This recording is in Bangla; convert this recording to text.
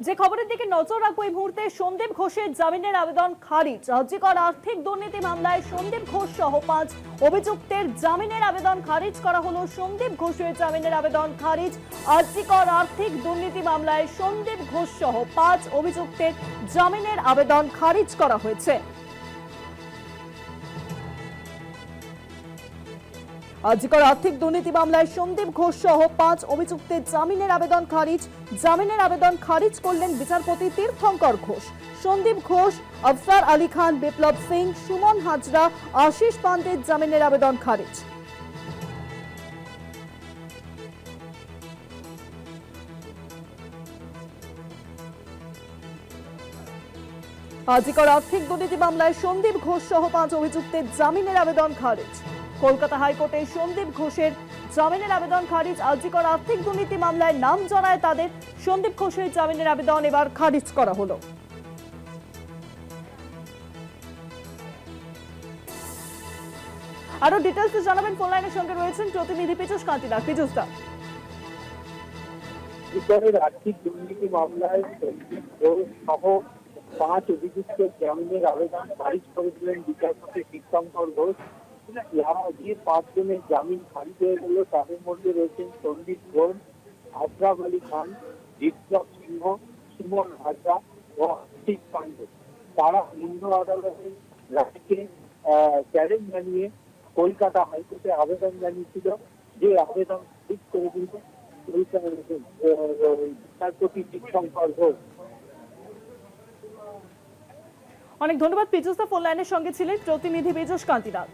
যে খবরের দিকে নজর রাখবো এই মুহূর্তে, সন্দীপ ঘোষের জামিনের আবেদন খারিজ। রাজ্যকর আর্থিক দুর্নীতি মামলায় সন্দীপ ঘোষ সহ 5 অভিযুক্তের জামিনের আবেদন খারিজ করা হলো। সন্দীপ ঘোষের জামিনের আবেদন খারিজ। রাজ্যকর আর্থিক দুর্নীতি মামলায় সন্দীপ ঘোষ সহ 5 অভিযুক্তের জামিনের আবেদন খারিজ করা হয়েছে। রাজ্যকর আর্থিক দুর্নীতি মামলায় সন্দীপ ঘোষ সহ 5 অভিযুক্তের জামিনের আবেদন খারিজ। জামিনের আবেদন খারিজ করলেন বিচারপতি তীর্থঙ্কর ঘোষ। সন্দীপ ঘোষ, আফসার আলী খান, বিপ্লব সিং, সুমন হাজরা, আশিস পান্ডের জামিনের আবেদন খারিজ। রাজ্যকর আর্থিক দুর্নীতি মামলায় সন্দীপ ঘোষ সহ 5 অভিযুক্তের জামিনের আবেদন খারিজ। কলকাতা হাইকোর্টে সন্দীপ ঘোষের জামিনের আবেদন খারিজ। রাজ্যকর আর্থিক দুর্নীতি মামলায় নাম জড়ায় তাদের। সন্দীপ ঘোষের জামিনের আবেদন এবার খারিজ করা হলো। আরো ডিটেলস জানাবেন, ফোন লাইনের সঙ্গে রয়েছেন প্রতিনিধি পীযূষ কান্তি দাস। পীযূষ দা, আর্থিক দুর্নীতি মামলায় সন্দীপ ঘোষ সহ 5 অভিযুক্তের জামিনের আবেদন খারিজ করেছিলেন বিচারপতি তীর্থঙ্কর ঘোষ। যে 5 জনের জামিন খারিজ হয়ে গেল তাদের মধ্যে রয়েছেন সন্দীপ ঘোষ, আশরাফ আলী খান, বিপ্লব সিংহ, সুমন হাজরা ও আশিস পান্ডে। তারা নিম্ন আদালতের রায়কে চ্যালেঞ্জ জানিয়ে কলকাতা হাইকোর্টে আবেদন জানিয়েছিল, যে আবেদন খারিজ করে দিল বিচারপতি তীর্থঙ্কর ঘোষ। অনেক ধন্যবাদ পীযূষ দা, ফোন লাইনের সঙ্গে ছিলেন প্রতিনিধি পীযূষ কান্তি দাস।